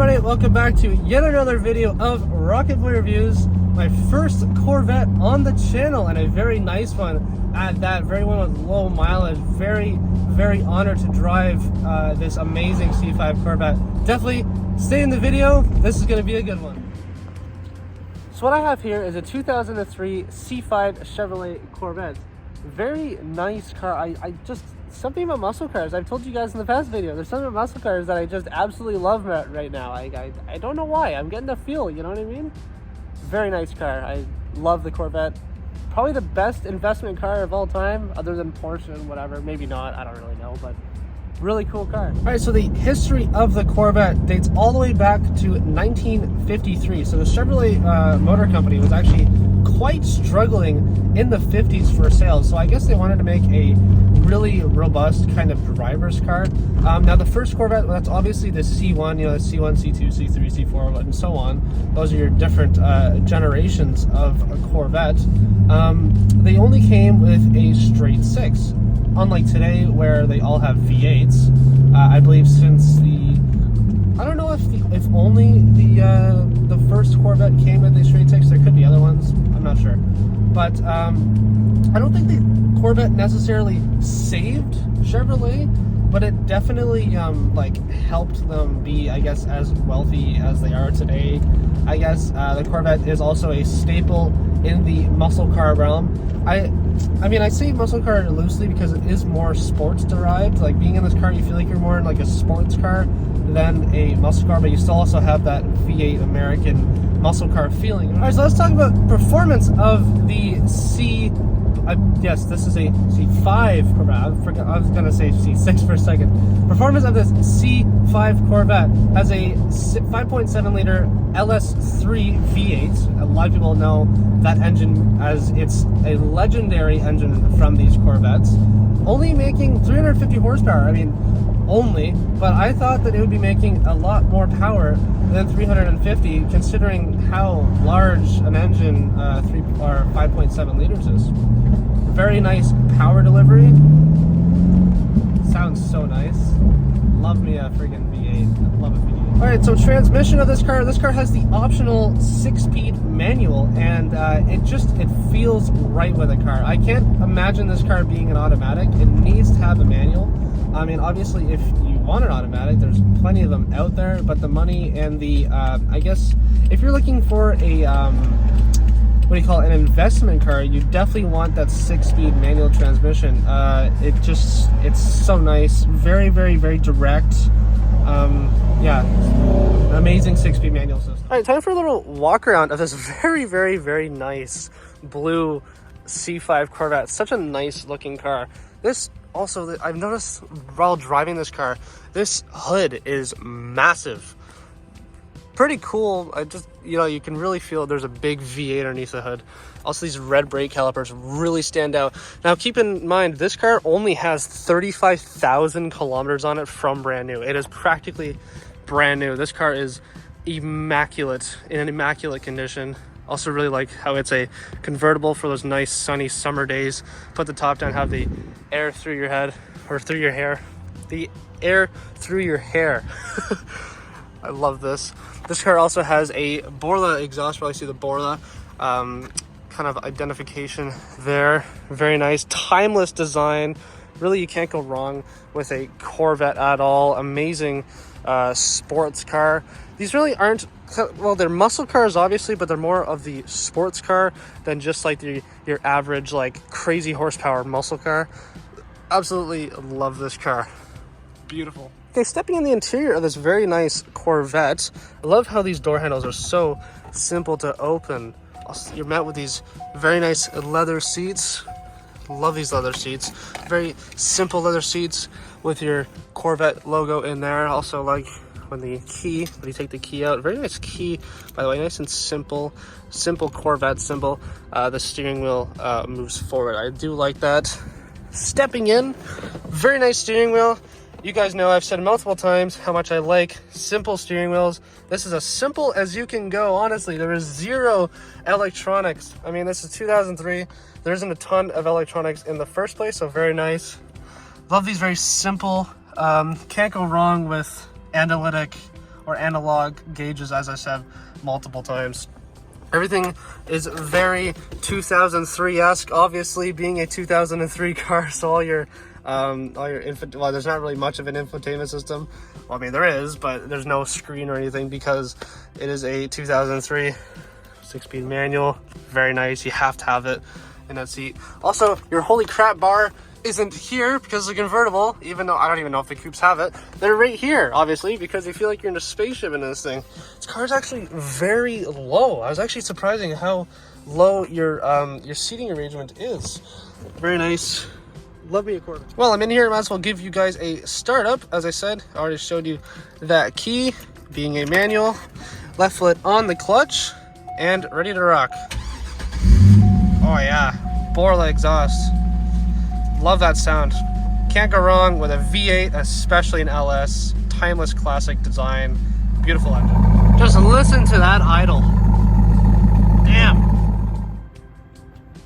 everybody, welcome back to yet another video of Rocket Boy Reviews. My first Corvette on the channel, and a very nice one at that, very one with low mileage. Very honored to drive this amazing C5 Corvette. Definitely stay in the video, this is going to be a good one. So what I have here is a 2003 C5 Chevrolet Corvette. Very nice car. I just, something about muscle cars, I've told you guys in the past video, there's something about muscle cars that I just absolutely love right now. I don't know why, I'm getting the feel, you know what I mean? Very nice car. I love the Corvette. Probably the best investment car of all time, other than Porsche and whatever. Maybe not, I don't really know, but really cool car. All right, so the history of the Corvette dates all the way back to 1953. So the Chevrolet Motor Company was actually quite struggling in the 50s for sales. So I guess they wanted to make a really robust kind of driver's car. Now the first Corvette, that's obviously the C1, you know, the C1, C2, C3, C4, and so on. Those are your different generations of a Corvette. They only came with a straight six. Unlike today, where they all have V8s, I believe since the, I don't know if only the first Corvette came with a straight six. There could be other ones, I'm not sure. But I don't think the Corvette necessarily saved Chevrolet, but it definitely like helped them be, I guess, as wealthy as they are today. I guess the Corvette is also a staple in the muscle car realm. I mean, I say muscle car loosely because it is more sports derived. Like being in this car, you feel like you're more in like a sports car than a muscle car, but you still also have that V8 American muscle car feeling. All right, so let's talk about performance of the yes, this is a C5 Corvette. I was gonna say C6 for a second. Performance of this C5 Corvette has a 5.7 liter LS3 V8. A lot of people know that engine as it's a legendary engine from these Corvettes. Only making 350 horsepower. I mean, only, but I thought that it would be making a lot more power than 350, considering how large an engine 5.7 liters is. Very nice power delivery. Sounds so nice. Love me a friggin' V8. I love a V8. All right, so transmission of this car. This car has the optional 6-speed manual, and it feels right with a car. I can't imagine this car being an automatic. It needs to have a manual. I mean, obviously, if you want an automatic, there's plenty of them out there, but the money and the, I guess, if you're looking for a, what do you call it, an investment car, you definitely want that 6-speed manual transmission. It's so nice. Very direct. Yeah, amazing 6-speed manual system. All right, time for a little walk around of this very nice blue C5 Corvette. Such a nice looking car. This also, I've noticed while driving this car, this hood is massive. Pretty cool. You can really feel there's a big V8 underneath the hood. Also, these red brake calipers really stand out. Now, keep in mind, this car only has 35,000 kilometers on it from brand new. It is practically brand new. This car is immaculate, in an immaculate condition. Also really like how it's a convertible for those nice sunny summer days. Put the top down, have the air through your head, or through your hair. The air through your hair. I love this. This car also has a Borla exhaust. Probably see the Borla kind of identification there. Very nice, timeless design. Really, you can't go wrong with a Corvette at all. Amazing sports car. These really aren't, well, they're muscle cars obviously, but they're more of the sports car than just like your average like crazy horsepower muscle car. Absolutely love this car. Beautiful. Okay, stepping in the interior of this very nice Corvette, I love how these door handles are so simple to open. Also, you're met with these very nice leather seats. Love these leather seats. Very simple leather seats with your Corvette logo in there. Also, like when you take the key out, very nice key, by the way, nice and simple Corvette symbol. The steering wheel moves forward. I do like that. Stepping in, very nice steering wheel. You guys know I've said multiple times how much I like simple steering wheels. This is as simple as you can go, honestly. There is zero electronics. I mean, this is 2003. There isn't a ton of electronics in the first place, so very nice. Love these very simple. Can't go wrong with analytic or analog gauges, as I said multiple times. Everything is very 2003-esque, obviously being a 2003 car, so all your well, there's not really much of an infotainment system. Well, I mean, there is, but there's no screen or anything because it is a 2003 6-speed manual. Very nice. You have to have it in that seat. Also, your holy crap bar isn't here because it's a convertible, even though I don't even know if the coupes have it. They're right here, obviously, because you feel like you're in a spaceship in this thing. This car is actually very low. I was actually surprising how low your seating arrangement is. Very nice. Love me a Corvette. Well, I'm in here. I might as well give you guys a startup. As I said, I already showed you that key being a manual. Left foot on the clutch and ready to rock. Oh yeah, Borla exhaust. Love that sound. Can't go wrong with a V8, especially an LS. Timeless classic design. Beautiful engine. Just listen to that idle. Damn.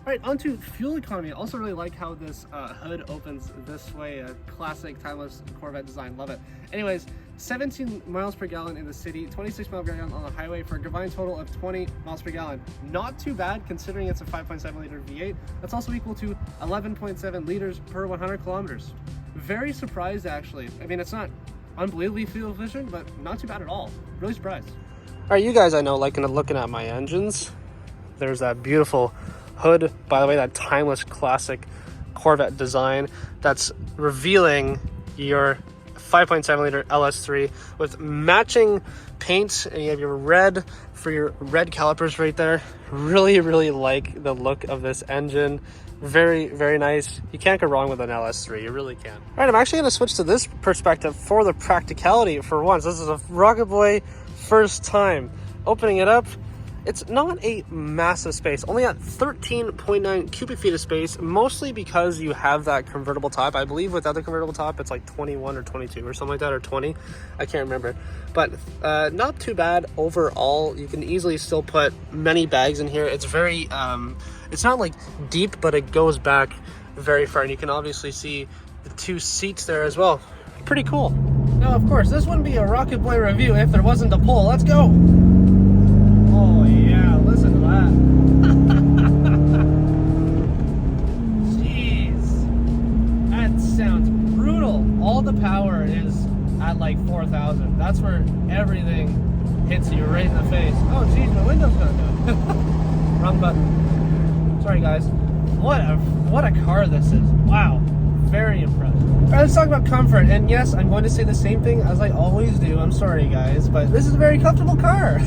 Alright, on to fuel economy. I also really like how this hood opens this way. A classic, timeless Corvette design. Love it. Anyways, 17 miles per gallon in the city, 26 miles per gallon on the highway for a combined total of 20 miles per gallon. Not too bad considering it's a 5.7 liter V8. That's also equal to 11.7 liters per 100 kilometers. Very surprised, actually. I mean, it's not unbelievably fuel efficient, but not too bad at all. Really surprised. Alright, you guys I know like looking at my engines. There's that beautiful hood, by the way, that timeless classic Corvette design that's revealing your 5.7 liter LS3 with matching paint, and you have your red for your red calipers right there. Really like the look of this engine. Very nice. You can't go wrong with an LS3. You really can't. All right, I'm actually going to switch to this perspective for the practicality for once. This is a Rocket Boy first time. Opening it up, it's not a massive space, only at 13.9 cubic feet of space, mostly because you have that convertible top. I believe without the convertible top, it's like 21 or 22 or something like that, or 20. I can't remember. But not too bad overall. You can easily still put many bags in here. It's very, it's not like deep, but it goes back very far. And you can obviously see the two seats there as well. Pretty cool. Now, of course, this wouldn't be a Rocket Boy review if there wasn't a poll. Let's go. Oh yeah, listen to that. Jeez. That sounds brutal. All the power is at like 4,000. That's where everything hits you right in the face. Oh geez, my window's not done. Wrong button. Sorry guys. What a car this is. Wow. Very impressed. Alright, let's talk about comfort. And yes, I'm going to say the same thing as I always do. I'm sorry guys, but this is a very comfortable car.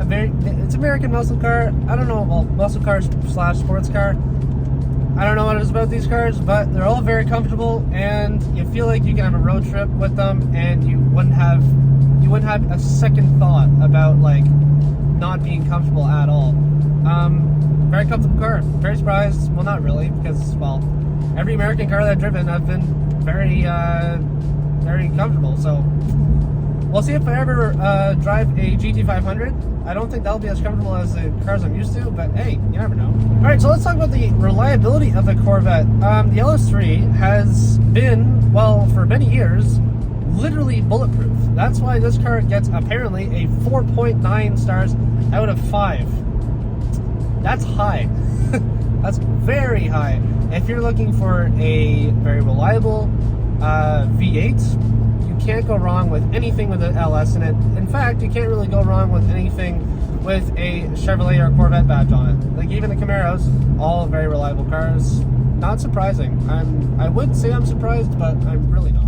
It's American muscle car. I don't know, well, muscle car / sports car. I don't know what it is about these cars, but they're all very comfortable, and you feel like you can have a road trip with them, and you wouldn't have a second thought about like not being comfortable at all. Very comfortable car. Very surprised. Well, not really, because well, every American car that I've driven, I've been very comfortable. So we'll see if I ever drive a GT500. I don't think that'll be as comfortable as the cars I'm used to, but hey, you never know. Alright, so let's talk about the reliability of the Corvette. The LS3 has been, well, for many years, literally bulletproof. That's why this car gets apparently a 4.9 stars out of 5. That's high. That's very high. If you're looking for a very reliable V8, you can't go wrong with anything with an LS in it. In fact, you can't really go wrong with anything with a Chevrolet or Corvette badge on it. Like even the Camaros, all very reliable cars. Not surprising. I would say I'm surprised, but I'm really not.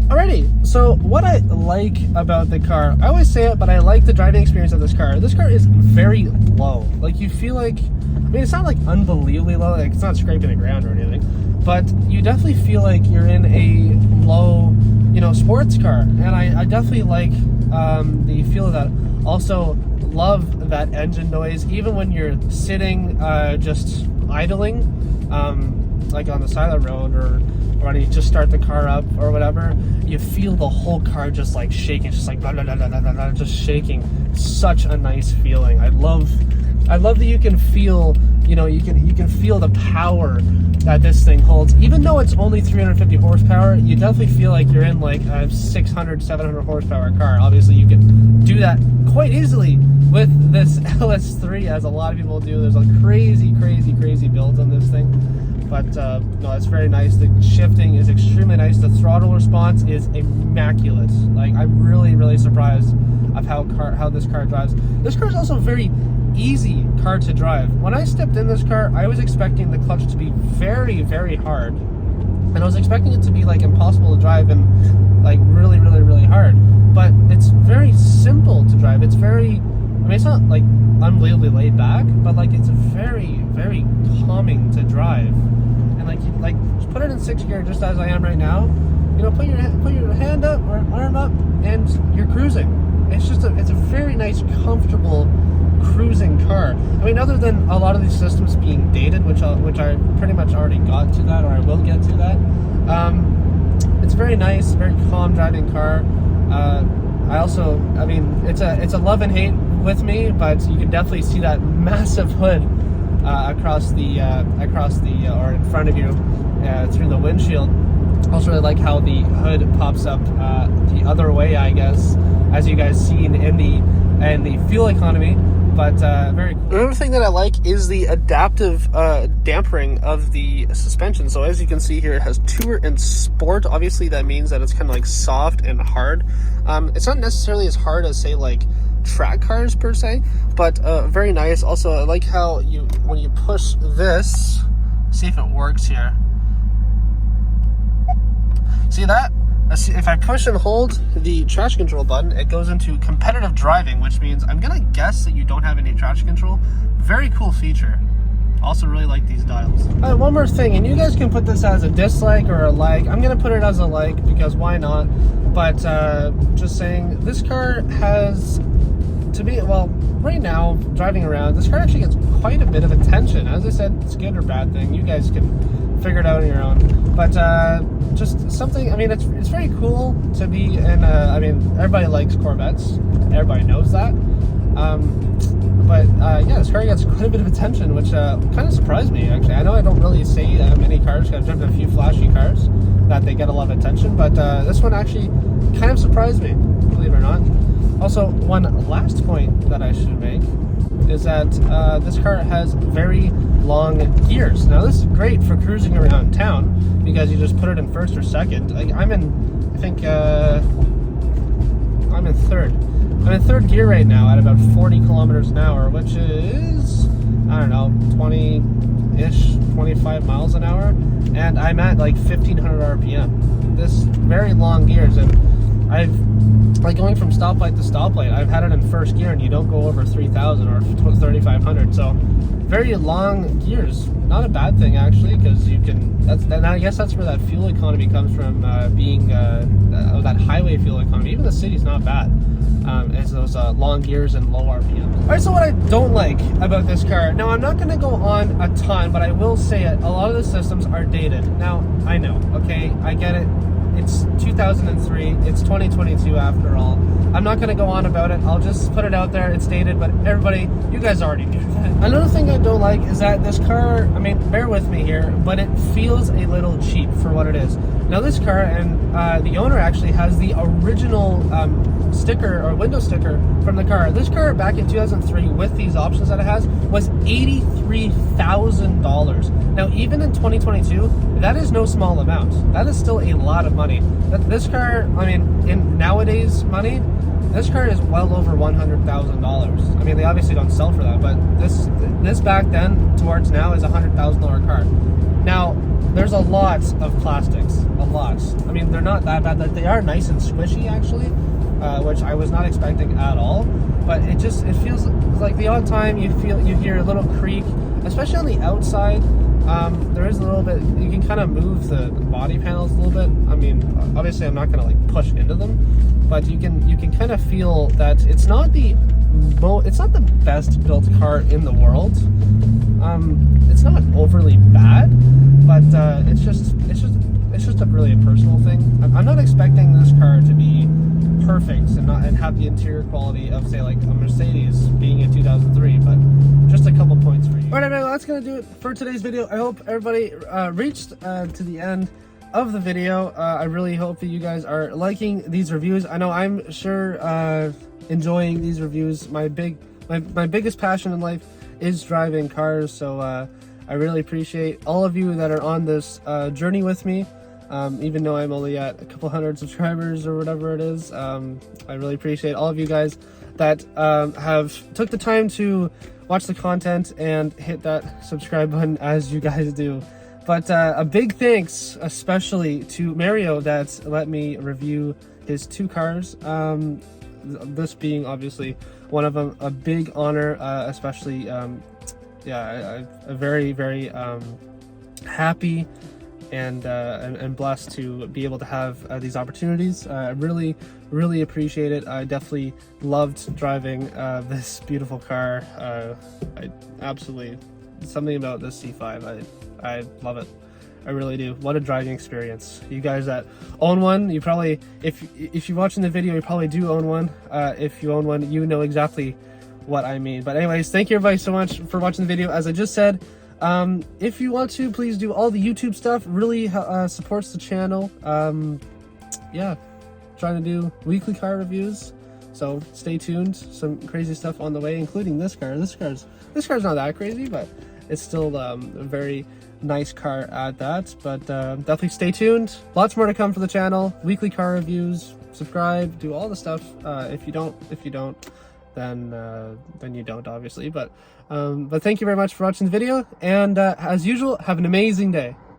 Alrighty, so what I like about the car, I always say it, but I like the driving experience of this car. This car is very low. Like you feel like, I mean, it's not like unbelievably low, like it's not scraping the ground or anything, but you definitely feel like you're in a low, you know, sports car. And I definitely like the feel of that. Also love that engine noise, even when you're sitting just idling, like on the side of the road, or when you just start the car up or whatever, you feel the whole car just like shaking, just like blah, blah, blah, blah, blah, blah, just shaking. Such a nice feeling. I love I love that you can feel, you know, you can feel the power that this thing holds. Even though it's only 350 horsepower, you definitely feel like you're in like a 600, 700 horsepower car. Obviously, you can do that quite easily with this LS3, as a lot of people do. There's a crazy builds on this thing. But no, it's very nice. The shifting is extremely nice. The throttle response is immaculate. Like, I'm really surprised of how this car drives. This car is also very easy car to drive. When I stepped in this car, I was expecting the clutch to be very hard, and I was expecting it to be like impossible to drive and like really hard. But it's very simple to drive. It's very, I mean, it's not like unbelievably laid back, but like it's very calming to drive. And like, just put it in 6th gear, just as I am right now. You know, put your hand up or arm up, and you're cruising. It's just it's a very nice, comfortable cruising car. I mean, other than a lot of these systems being dated, which I pretty much already got to that, or I will get to that. It's very nice, very calm driving car. I mean, it's a love and hate with me, but you can definitely see that massive hood across the or in front of you through the windshield. I also really like how the hood pops up the other way, I guess, as you guys seen in the fuel economy. But very cool. Another thing that I like is the adaptive dampering of the suspension. So as you can see here, it has Tour and Sport. Obviously, that means that it's kind of like soft and hard. It's not necessarily as hard as, say, like track cars per se, but very nice. Also, I like how when you push this, see if it works here. See that? If I push and hold the traction control button, it goes into competitive driving, which means I'm gonna guess that you don't have any traction control. Very cool feature. Also really like these dials. One more thing, and you guys can put this as a dislike or a like. I'm gonna put it as a like because why not? But just saying, this car has, to me, well, right now, driving around, this car actually gets quite a bit of attention. As I said, it's a good or bad thing. You guys can figure it out on your own. But just something, I mean, it's very cool to be in, I mean, everybody likes Corvettes. Everybody knows that. Yeah, this car gets quite a bit of attention, which kind of surprised me, actually. I know I don't really see many cars, I've driven a few flashy cars that they get a lot of attention, but this one actually kind of surprised me, believe it or not. Also, one last point that I should make is that this car has very long gears. Now, this is great for cruising around town because you just put it in 1st or 2nd. I'm in 3rd. I'm in 3rd gear right now at about 40 kilometers an hour, which is, I don't know, 20-ish, 25 miles an hour, and I'm at like 1500 RPM. This very long gears, and I've, like, going from stoplight to stoplight, I've had it in 1st gear, and you don't go over 3000 or 3500. So very long gears, not a bad thing actually, because you can. And I guess that's where that fuel economy comes from, being that highway fuel economy. Even the city's not bad. It's those long gears and low RPM. All right, so what I don't like about this car, now I'm not going to go on a ton, but I will say it, a lot of the systems are dated. Now, I know, okay, I get it. It's 2003, it's 2022 after all. I'm not going to go on about it, I'll just put it out there, it's dated, but everybody, you guys already knew that. Another thing I don't like is that this car, I mean, bear with me here, but it feels a little cheap for what it is. Now this car, and the owner actually has the original sticker or window sticker from the car. This car back in 2003 with these options that it has was $83,000. Now even in 2022, that is no small amount. That is still a lot of money. This car, I mean, in nowadays money, this car is well over $100,000. I mean, they obviously don't sell for that, but this back then towards now is a $100,000 car. Now, there's a lot of plastics, a lot. I mean, they're not that bad. They are nice and squishy, actually, which I was not expecting at all. But it feels like the odd time you hear a little creak, especially on the outside. There is a little bit. You can kind of move the body panels a little bit. I mean, obviously, I'm not going to like push into them, but you can kind of feel that it's not the best built car in the world. It's not overly bad, but it's just a really personal thing. I'm not expecting this car to be perfect and have the interior quality of, say, like a Mercedes being a 2003, but just a couple points for you. Alright, everyone, that's gonna do it for today's video. I hope everybody reached to the end of the video. I really hope that you guys are liking these reviews. I know I'm sure enjoying these reviews. My biggest passion in life is driving cars, so I really appreciate all of you that are on this journey with me. Even though I'm only at a couple hundred subscribers or whatever it is, I really appreciate all of you guys that have took the time to watch the content and hit that subscribe button as you guys do. But a big thanks especially to Mario that let me review his 2 cars, this being obviously one of them. A big honor, especially yeah, a very happy and blessed to be able to have these opportunities. I really appreciate it. I definitely loved driving this beautiful car. I absolutely, something about this C5, I love it. I really do. What a driving experience. You guys that own one, you probably, if you're watching the video, you probably do own one. If you own one, you know exactly what I mean. But anyways, thank you everybody so much for watching the video. As I just said, if you want to, please do all the YouTube stuff. Really supports the channel. Yeah, trying to do weekly car reviews, so stay tuned. Some crazy stuff on the way, including this car. This car's not that crazy, but it's still a very nice car at that. But definitely stay tuned. Lots more to come for the channel. Weekly car reviews. Subscribe. Do all the stuff. If you don't, then you don't, obviously. But thank you very much for watching the video, and as usual, have an amazing day.